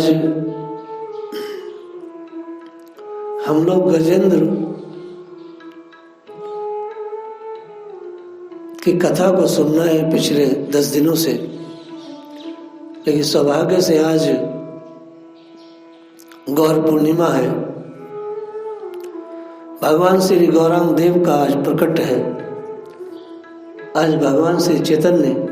आज हम लोग गजेंद्र की कथा को सुनना है पिछले 10 दिनों से, लेकिन सौभाग्य से आज गौर पूर्णिमा है। भगवान श्री गौरांग देव का आज प्रकट है। आज भगवान श्री चैतन्य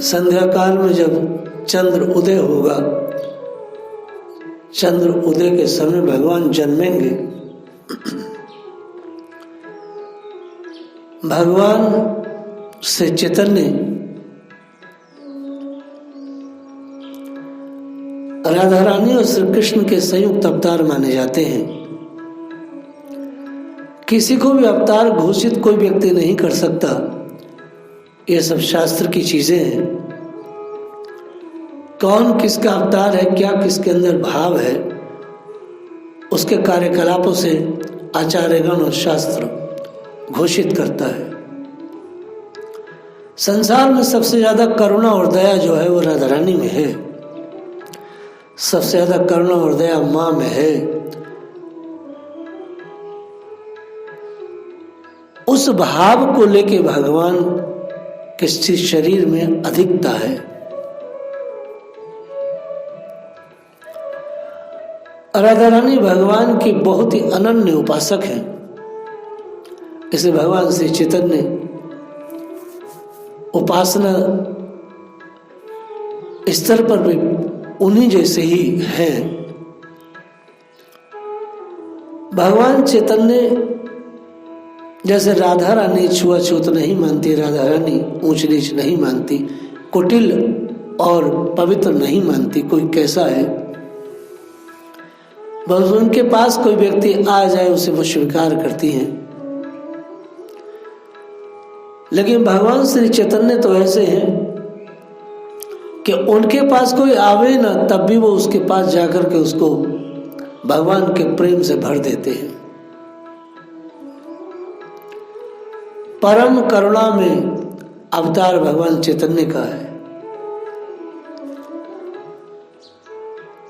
संध्या काल में जब चंद्र उदय होगा, चंद्र उदय के समय भगवान जन्मेंगे। भगवान से चैतन्य राधा रानी और श्री कृष्ण के संयुक्त अवतार माने जाते हैं। किसी को भी अवतार घोषित कोई व्यक्ति नहीं कर सकता। ये सब शास्त्र की चीजें हैं। कौन किसका अवतार है, क्या किसके अंदर भाव है, उसके कार्यकलापों से आचार्यगण और शास्त्र घोषित करता है। संसार में सबसे ज्यादा करुणा और दया जो है वो राधा रानी में है। सबसे ज्यादा करुणा और दया मां में है। उस भाव को लेके भगवान के शरीर में अधिकता है। राधा रानी भगवान की बहुत ही अनन्य उपासक है। इसे भगवान श्री चैतन्य उपासना स्तर पर भी उन्हीं जैसे ही है। भगवान चैतन्य जैसे राधा रानी छुआछूत नहीं मानती, राधा रानी ऊंच नीच नहीं मानती, कुटिल और पवित्र नहीं मानती। कोई कैसा है, बस उनके पास कोई व्यक्ति आ जाए उसे वो स्वीकार करती हैं। लेकिन भगवान श्री चैतन्य तो ऐसे हैं कि उनके पास कोई आवे ना, तब भी वो उसके पास जाकर के उसको भगवान के प्रेम से भर देते हैं। परम करुणा में अवतार भगवान चैतन्य का है।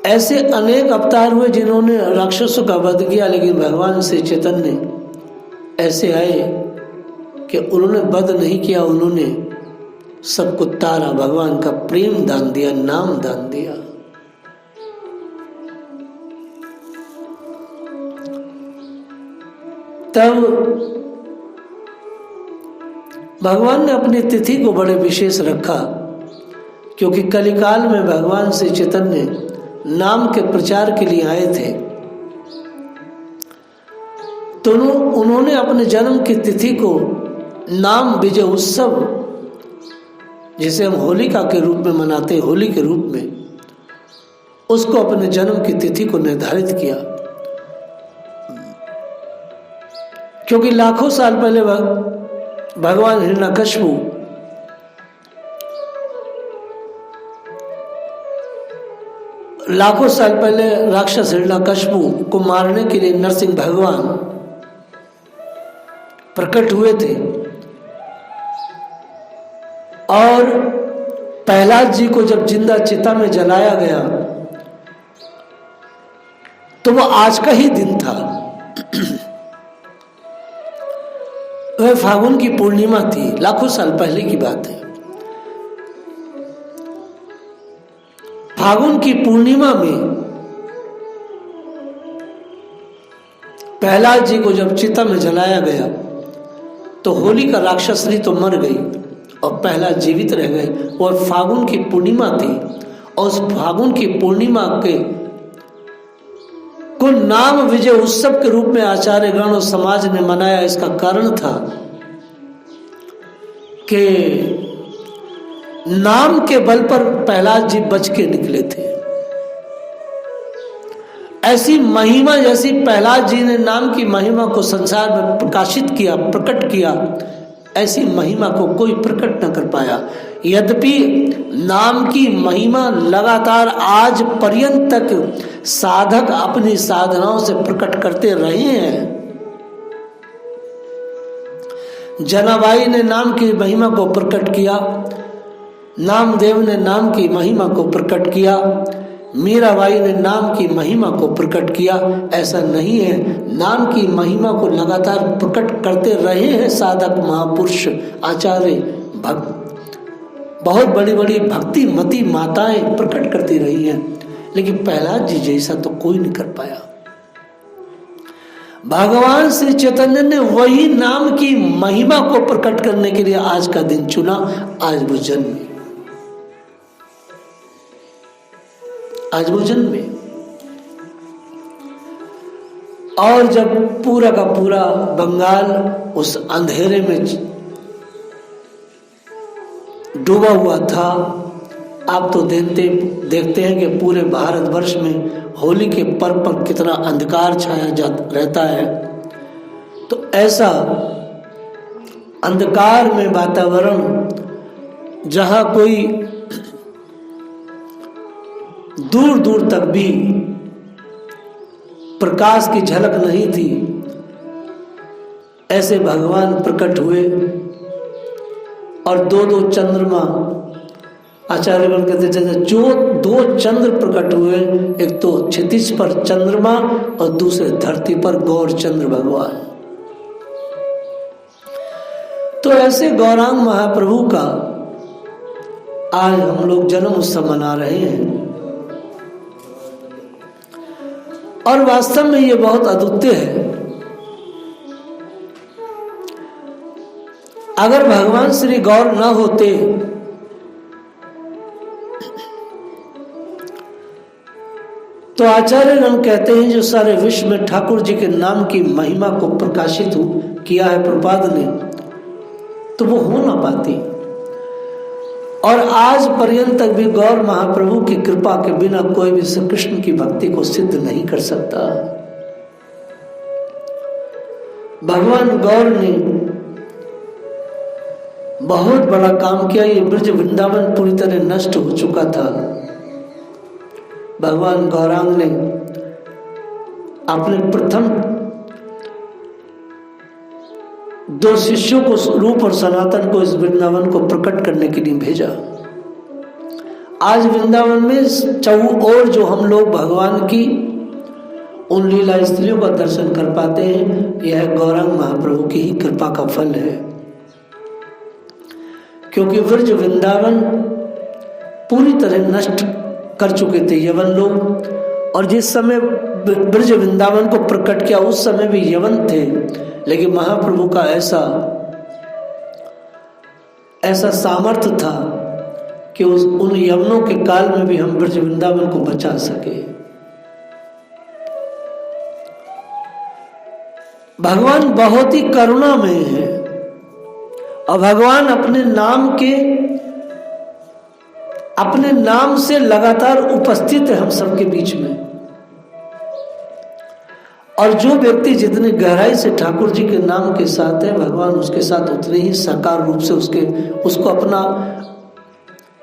ऐसे अनेक अवतार हुए जिन्होंने राक्षसों का वध किया, लेकिन भगवान श्री चैतन्य ऐसे आए कि उन्होंने वध नहीं किया, उन्होंने सबको तारा, भगवान का प्रेम दान दिया, नाम दान दिया। तब भगवान ने अपनी तिथि को बड़े विशेष रखा, क्योंकि कलिकाल में भगवान श्री चैतन्य नाम के प्रचार के लिए आए थे। तो उन्होंने अपने जन्म की तिथि को नाम विजय उत्सव, जिसे हम होलिका के रूप में मनाते हैं, होली के रूप में, उसको अपने जन्म की तिथि को निर्धारित किया। क्योंकि लाखों साल पहले भगवान हिरण्यकशिपु लाखों साल पहले राक्षस हिरण्यकशिपु को मारने के लिए नरसिंह भगवान प्रकट हुए थे। और प्रहलाद जी को जब जिंदा चिता में जलाया गया तो वो आज का ही दिन था। वह फागुन की पूर्णिमा थी, लाखों साल पहले की बात है। फागुन की पूर्णिमा में प्रहलाद जी को जब चिता में जलाया गया तो होलिका राक्षसनी तो मर गई और प्रहलाद जीवित रह गए। और फागुन की पूर्णिमा थी, और उस फागुन की पूर्णिमा के को नाम विजय उत्सव के रूप में आचार्यगण और समाज ने मनाया। इसका कारण था कि नाम के बल पर प्रहलाद जी बच के निकले थे। ऐसी महिमा, जैसी प्रहलाद जी ने नाम की महिमा को संसार में प्रकाशित किया, प्रकट किया, ऐसी महिमा को कोई प्रकट न कर पाया। यद्यपि नाम की महिमा लगातार आज पर्यंत तक साधक अपनी साधनाओं से प्रकट करते रहे हैं। जनाबाई ने नाम की महिमा को प्रकट किया, नामदेव ने नाम की महिमा को प्रकट किया, मीराबाई ने नाम की महिमा को प्रकट किया। ऐसा नहीं है, नाम की महिमा को लगातार प्रकट करते रहे हैं साधक महापुरुष, आचार्य, भक्त, बहुत बड़ी बड़ी भक्ति मती माताएं प्रकट करती रही हैं, लेकिन प्रहलाद जी जैसा तो कोई नहीं कर पाया। भगवान श्री चैतन्य ने वही नाम की महिमा को प्रकट करने के लिए आज का दिन चुना, आज वो जन्मे, आज वो जन्मे। और जब पूरा का पूरा बंगाल उस अंधेरे में डूबा हुआ था, आप तो देखते हैं कि पूरे भारतवर्ष में होली के पर्व पर कितना अंधकार छाया रहता है। तो ऐसा अंधकार में वातावरण, जहां कोई दूर दूर तक भी प्रकाश की झलक नहीं थी, ऐसे भगवान प्रकट हुए। और दो दो चंद्रमा, आचार्यगण कहते जैसे जो दो चंद्र प्रकट हुए, एक तो क्षितिज पर चंद्रमा और दूसरे धरती पर गौर चंद्र भगवान। तो ऐसे गौरांग महाप्रभु का आज हम लोग जन्म उत्सव मना रहे हैं। और वास्तव में ये बहुत अद्वितीय है। अगर भगवान श्री गौर न होते तो आचार्यगण कहते हैं जो सारे विश्व में ठाकुर जी के नाम की महिमा को प्रकाशित किया है प्रभुपाद ने, तो वो हो ना पाती। और आज पर्यंत तक भी गौर महाप्रभु की कृपा के बिना कोई भी श्री कृष्ण की भक्ति को सिद्ध नहीं कर सकता। भगवान गौर ने बहुत बड़ा काम किया। ये ब्रज वृंदावन पूरी तरह नष्ट हो चुका था। भगवान गौरांग ने अपने प्रथम दो शिष्यों को, रूप और सनातन को, इस वृंदावन को प्रकट करने के लिए भेजा। आज वृंदावन में चौओर जो हम लोग भगवान की उन लीला स्त्रियों का दर्शन कर पाते हैं, यह गौरांग महाप्रभु की ही कृपा का फल है। क्योंकि ब्रज वृंदावन पूरी तरह नष्ट कर चुके थे यवन लोग, और जिस समय ब्रज वृंदावन को प्रकट किया उस समय भी यवन थे, लेकिन महाप्रभु का ऐसा सामर्थ्य था कि उन यवनों के काल में भी हम ब्रज वृंदावन को बचा सके। भगवान बहुत ही करुणामय है और भगवान अपने नाम से लगातार उपस्थित है हम सबके बीच में। और जो व्यक्ति जितनी गहराई से ठाकुर जी के नाम के साथ है, भगवान उसके साथ उतने ही साकार रूप से उसको अपना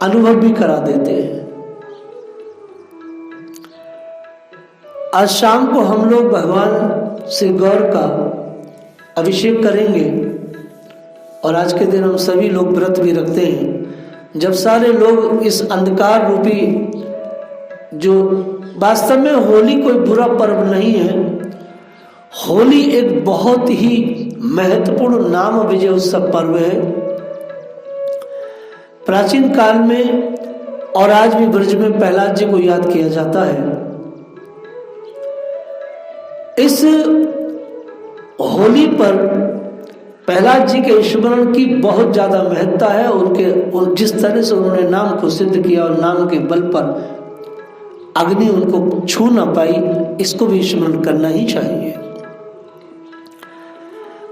अनुभव भी करा देते हैं। आज शाम को हम लोग भगवान श्री गौर का अभिषेक करेंगे और आज के दिन हम सभी लोग व्रत भी रखते हैं। जब सारे लोग इस अंधकार रूपी, जो वास्तव में होली कोई बुरा पर्व नहीं है, होली एक बहुत ही महत्वपूर्ण नाम विजय उत्सव पर्व है। प्राचीन काल में और आज भी ब्रज में प्रहलाद जी को याद किया जाता है। इस होली पर प्रहलाद जी के स्मरण की बहुत ज्यादा महत्ता है। जिस तरह से उन्होंने नाम को सिद्ध किया और नाम के बल पर अग्नि उनको छू ना पाई, इसको भी स्मरण करना ही चाहिए।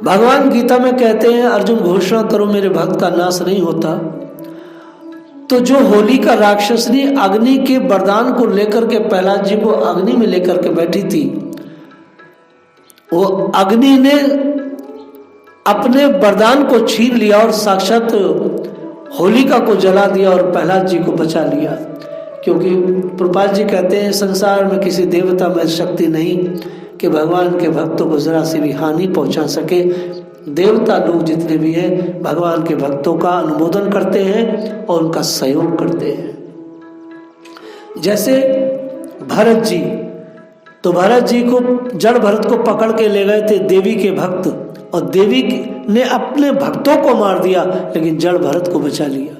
भगवान गीता में कहते हैं, अर्जुन घोषणा करो मेरे भक्त का नाश नहीं होता। तो जो होली का राक्षसनी अग्नि के वरदान को लेकर के प्रहलाद जी को अग्नि में लेकर के बैठी थी, वो अग्नि ने अपने वरदान को छीन लिया और साक्षात होलिका को जला दिया और प्रहलाद जी को बचा लिया। क्योंकि प्रभुपाद जी कहते हैं, संसार में किसी देवता में शक्ति नहीं कि भगवान के भक्तों को जरा सी भी हानि पहुंचा सके। देवता लोग जितने भी हैं भगवान के भक्तों का अनुमोदन करते हैं और उनका सहयोग करते हैं। जैसे भरत जी, तो भरत जी को जड़ भरत को पकड़ के ले गए थे देवी के भक्त, और देवी ने अपने भक्तों को मार दिया लेकिन जड़ भरत को बचा लिया।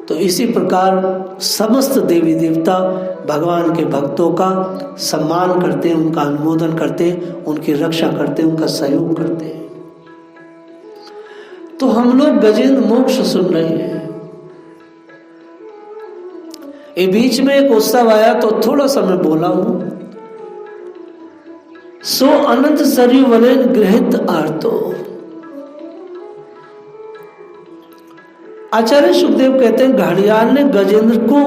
तो इसी प्रकार समस्त देवी देवता भगवान के भक्तों का सम्मान करते हैं, उनका अनुमोदन करते हैं, उनकी रक्षा करते हैं, उनका सहयोग करते हैं। तो हम लोग गजेंद्र मोक्ष सुन रहे हैं। ये बीच में एक उत्सव आया तो थोड़ा सा मैं बोला हूं। सो अनंत सरयू वलेन गृहित आर्तो। आचार्य सुखदेव कहते हैं घड़ियाल ने गजेंद्र को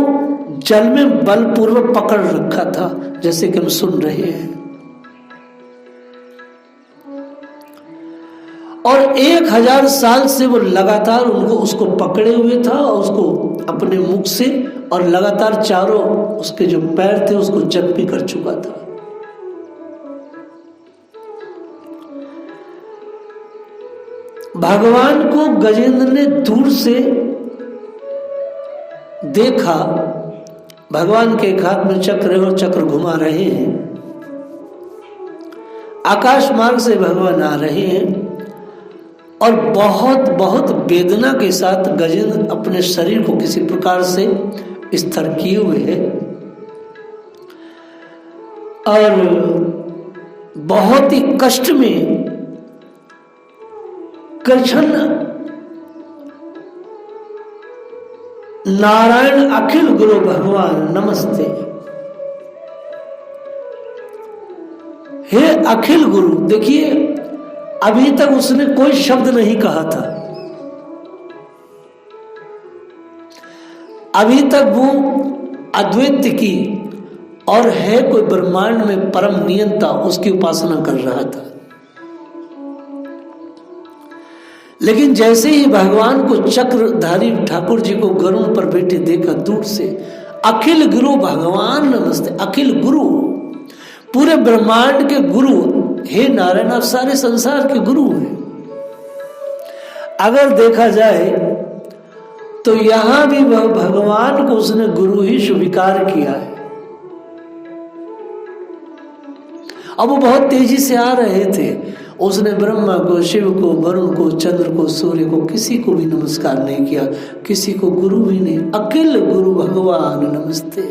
जल में बलपूर्वक पकड़ रखा था, जैसे कि हम सुन रहे हैं, और 1000 साल से वो लगातार उसको पकड़े हुए था और उसको अपने मुख से, और लगातार चारों उसके जो पैर थे उसको जख्मी कर चुका था। भगवान को गजेंद्र ने दूर से देखा, भगवान के एक हाथ में चक्र है और चक्र घुमा रहे हैं, आकाश मार्ग से भगवान आ रहे हैं, और बहुत बहुत वेदना के साथ गजेंद्र अपने शरीर को किसी प्रकार से स्थिर किए हुए हैं, और बहुत ही कष्ट में कृष्ण नारायण अखिल गुरु भगवान नमस्ते, हे अखिल गुरु। देखिए अभी तक उसने कोई शब्द नहीं कहा था, अभी तक वो अद्वैत की और है कोई ब्रह्मांड में परम नियंता उसकी उपासना कर रहा था। लेकिन जैसे ही भगवान को चक्रधारी ठाकुर जी को गरुड़ पर बैठे देखा दूर से, अखिल गुरु भगवान नमस्ते, अखिल गुरु, पूरे ब्रह्मांड के गुरु, हे नारायण आप सारे संसार के गुरु हैं। अगर देखा जाए तो यहां भी भगवान को उसने गुरु ही स्वीकार किया है। अब वो बहुत तेजी से आ रहे थे, उसने ब्रह्मा को, शिव को, वरुण को, चंद्र को, सूर्य को, किसी को भी नमस्कार नहीं किया, किसी को गुरु भी नहीं। अखिल गुरु भगवान नमस्ते,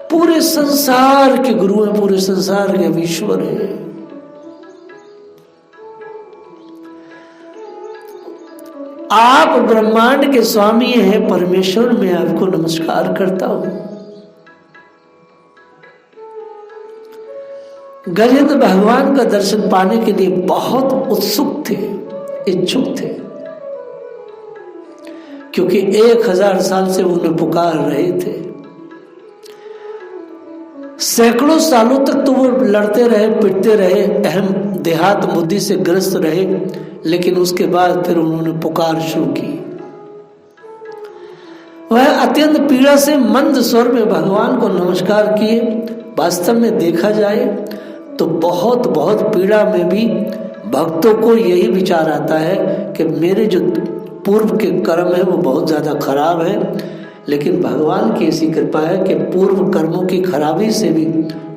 पूरे संसार के गुरु हैं, पूरे संसार के ईश्वर हैं। आप ब्रह्मांड के स्वामी हैं परमेश्वर, मैं आपको नमस्कार करता हूं। गजेंद्र भगवान का दर्शन पाने के लिए बहुत उत्सुक थे, इच्छुक थे, क्योंकि 1000 साल से उन्हें पुकार रहे थे। सैकड़ों सालों तक तो वो लड़ते रहे, पिटते रहे, अहम देहात बुद्धि से ग्रस्त रहे, लेकिन उसके बाद फिर उन्होंने पुकार शुरू की। वह अत्यंत पीड़ा से मंद स्वर में भगवान को नमस्कार किए। वास्तव में देखा जाए तो बहुत बहुत पीड़ा में भी भक्तों को यही विचार आता है कि मेरे जो पूर्व के कर्म है वो बहुत ज़्यादा खराब है, लेकिन भगवान की ऐसी कृपा है कि पूर्व कर्मों की खराबी से भी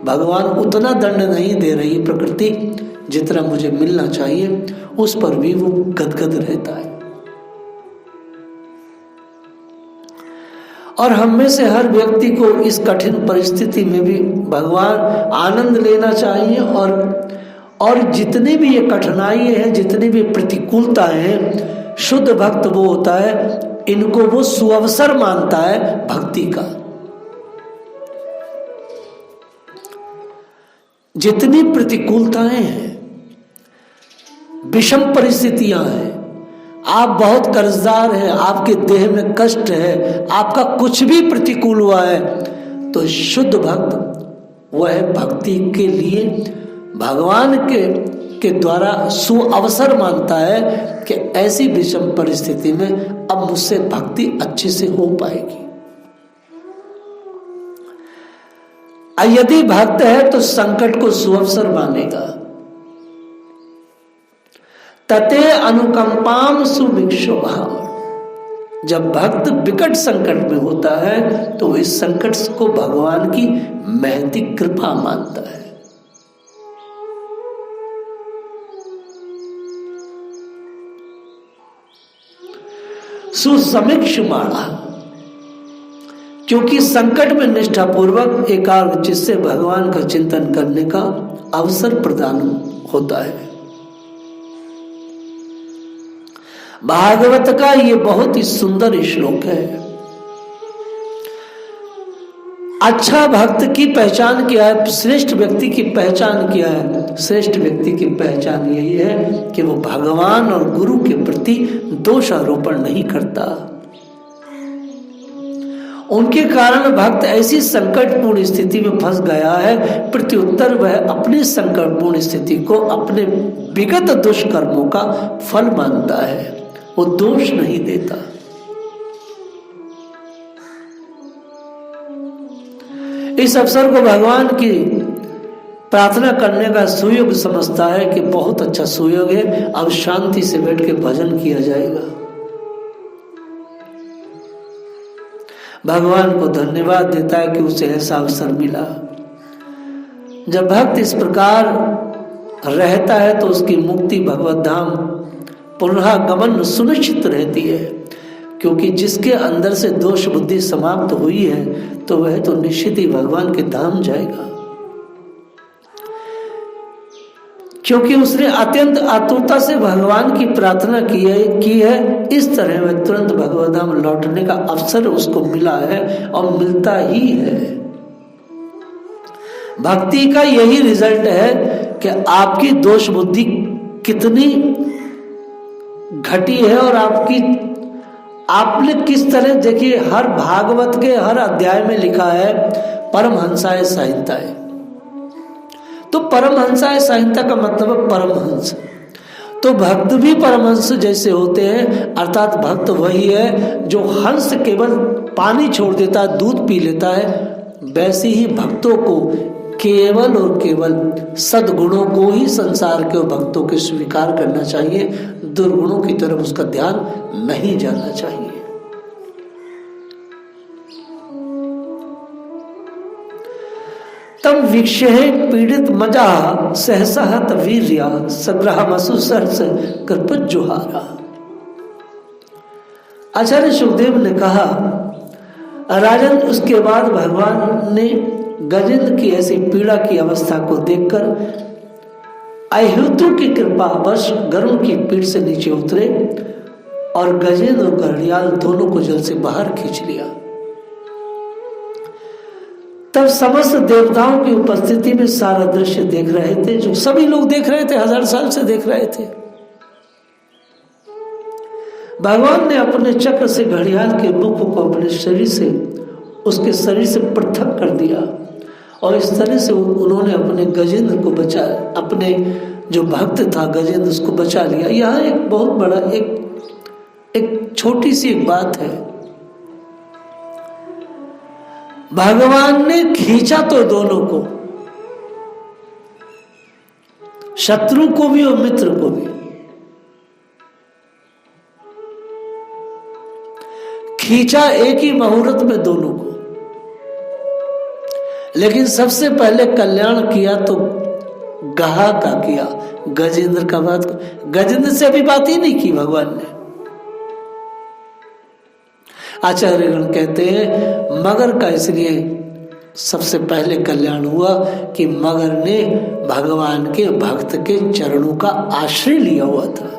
भगवान उतना दंड नहीं दे रही प्रकृति जितना मुझे मिलना चाहिए, उस पर भी वो गदगद रहता है। और हम में से हर व्यक्ति को इस कठिन परिस्थिति में भी भगवान आनंद लेना चाहिए, और जितनी भी ये कठिनाई है, जितनी भी प्रतिकूलता है, शुद्ध भक्त वो होता है इनको वो सुअवसर मानता है भक्ति का। जितनी प्रतिकूलताएं हैं, विषम परिस्थितियां हैं, आप बहुत कर्जदार हैं, आपके देह में कष्ट है, आपका कुछ भी प्रतिकूल हुआ है, तो शुद्ध भक्त वह भक्ति के लिए भगवान के द्वारा सुअवसर मानता है कि ऐसी विषम परिस्थिति में अब मुझसे भक्ति अच्छे से हो पाएगी। यदि भक्त है तो संकट को सुअवसर मानेगा। तते अनुकंपाम सुभिक्षु भाव। जब भक्त विकट संकट में होता है तो इस संकट को भगवान की महती कृपा मानता है। सुसमीक्षमाणा, क्योंकि संकट में निष्ठापूर्वक एकाग्र चित्त से भगवान का चिंतन करने का अवसर प्रदान होता है। भागवत का ये बहुत ही सुंदर श्लोक है। अच्छा भक्त की पहचान क्या है, श्रेष्ठ व्यक्ति की पहचान क्या है? श्रेष्ठ व्यक्ति की पहचान यही है कि वो भगवान और गुरु के प्रति दोषारोपण नहीं करता। उनके कारण भक्त ऐसी संकटपूर्ण स्थिति में फंस गया है, प्रत्युत्तर वह अपनी संकटपूर्ण स्थिति को अपने विगत दुष्कर्मों का फल मानता है, वो दोष नहीं देता। इस अवसर को भगवान की प्रार्थना करने का सुयोग समझता है कि बहुत अच्छा सुयोग है, अब शांति से बैठ के भजन किया जाएगा। भगवान को धन्यवाद देता है कि उसे ऐसा अवसर मिला। जब भक्त इस प्रकार रहता है तो उसकी मुक्ति भगवत धाम पुनरागमन सुनिश्चित रहती है, क्योंकि जिसके अंदर से दोष बुद्धि समाप्त हुई है तो वह तो निश्चित ही भगवान के धाम जाएगा, क्योंकि उसने अत्यंत आतुरता से भगवान की प्रार्थना की है। इस तरह वह तुरंत भगवत धाम लौटने का अवसर उसको मिला है और मिलता ही है। भक्ति का यही रिजल्ट है कि आपकी दोष बुद्धि कितनी घटी है और आपने किस तरह, देखिए हर भागवत के हर अध्याय में लिखा है परमहंसाय संहिताएं। तो परमहंसाय संहिता का मतलब है परमहंस। तो भक्त भी परमहंस जैसे होते हैं, अर्थात भक्त वही है जो हंस केवल पानी छोड़ देता है, दूध पी लेता है, वैसे ही भक्तों को केवल और केवल सद्गुणों को ही संसार के भक्तों के स्वीकार करना चाहिए, दुर्गुणों की तरफ उसका ध्यान नहीं जाना चाहिए। तम वीक्षे पीड़ित मजा सहसा वीर्या सग्रह मसु सहस कृपत जुहारा। आचार्य सुखदेव ने कहा, राजन उसके बाद भगवान ने गजेंद्र की ऐसी पीड़ा की अवस्था को देखकर अहेतु की कृपा वश गरुड़ की पीठ से नीचे उतरे और गजेंद्र और घड़ियाल दोनों को जल से बाहर खींच लिया। तब समस्त देवताओं की उपस्थिति में सारा दृश्य देख रहे थे, जो सभी लोग देख रहे थे, 1000 साल से देख रहे थे। भगवान ने अपने चक्र से घड़ियाल के मुख को अपने शरीर से, उसके शरीर से पृथक कर दिया और इस तरह से उन्होंने अपने गजेंद्र को बचा, अपने जो भक्त था गजेंद्र उसको बचा लिया। यह एक बहुत बड़ा एक छोटी सी एक बात है। भगवान ने खींचा तो दोनों को, शत्रु को भी और मित्र को भी। खींचा एक ही मुहूर्त में दोनों को, लेकिन सबसे पहले कल्याण किया तो गहा का किया, गजेंद्र का बात। गजेंद्र से अभी बात ही नहीं की भगवान ने। आचार्यगण कहते हैं मगर का इसलिए सबसे पहले कल्याण हुआ कि मगर ने भगवान के भक्त के चरणों का आश्रय लिया हुआ था।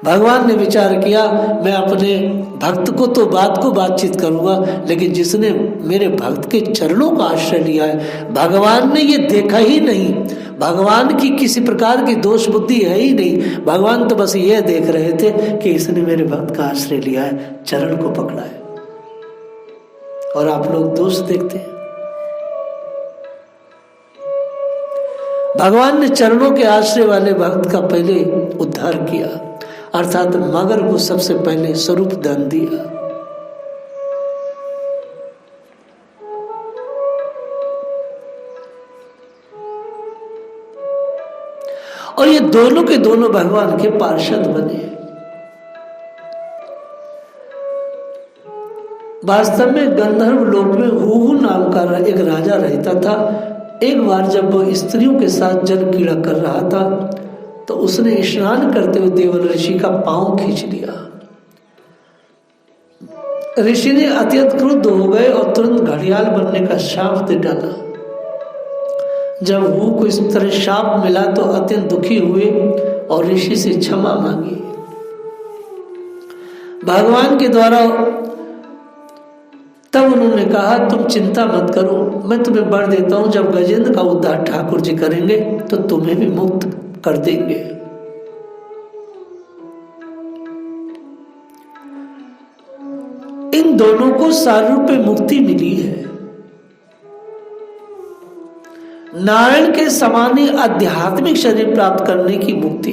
भगवान ने विचार किया, मैं अपने भक्त को तो बातचीत करूंगा, लेकिन जिसने मेरे भक्त के चरणों का आश्रय लिया है, भगवान ने ये देखा ही नहीं, भगवान की किसी प्रकार की दोष बुद्धि है ही नहीं। भगवान तो बस ये देख रहे थे कि इसने मेरे भक्त का आश्रय लिया है, चरण को पकड़ा है। और आप लोग दोष देखते हैं। भगवान ने चरणों के आश्रय वाले भक्त का पहले उद्धार किया, अर्थात मगर को सबसे पहले स्वरूप दान दिया। दोनों के दोनों भगवान के पार्षद बने। वास्तव में गंधर्व लोक में हुहु नाम का एक राजा रहता था। एक बार जब वह स्त्रियों के साथ जल क्रीड़ा कर रहा था तो उसने स्नान करते हुए देवल ऋषि का पांव खींच लिया। ऋषि ने अत्यंत क्रुद्ध हो गए और तुरंत घड़ियाल बनने का शाप दे डाला। जब हुहु को इस तरह शाप मिला तो अत्यंत दुखी हुए और ऋषि से क्षमा मांगी। भगवान के द्वारा तब उन्होंने कहा, तुम चिंता मत करो, मैं तुम्हें वर देता हूं, जब गजेंद्र का उद्धार ठाकुर जी करेंगे तो तुम्हें भी मुक्त कर देंगे। इन दोनों को सारूप में मुक्ति मिली है। नारायण के समान ही आध्यात्मिक शरीर प्राप्त करने की मुक्ति।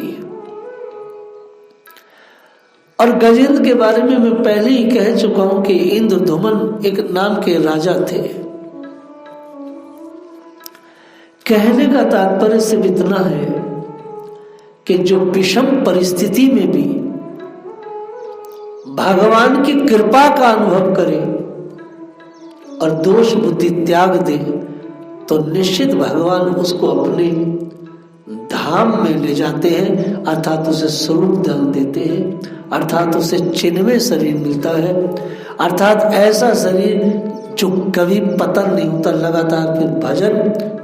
और गजेंद्र के बारे में मैं पहले ही कह चुका हूं कि इंद्रधुमन एक नाम के राजा थे। कहने का तात्पर्य सिर्फ इतना है कि जो विषम परिस्थिति में भी भगवान की कृपा का अनुभव करे और दोष बुद्धि त्याग दे तो निश्चित भगवान उसको अपने धाम में ले जाते हैं, अर्थात उसे स्वरूप दान देते हैं, अर्थात उसे चिन्मय शरीर मिलता है, अर्थात ऐसा शरीर जो कभी पतन नहीं होता, लगातार फिर भजन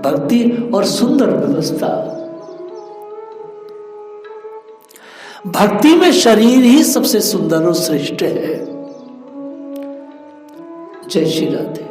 भक्ति और सुंदर व्यवस्था। भक्ति में शरीर ही सबसे सुंदर और श्रेष्ठ है। जय श्री राधे।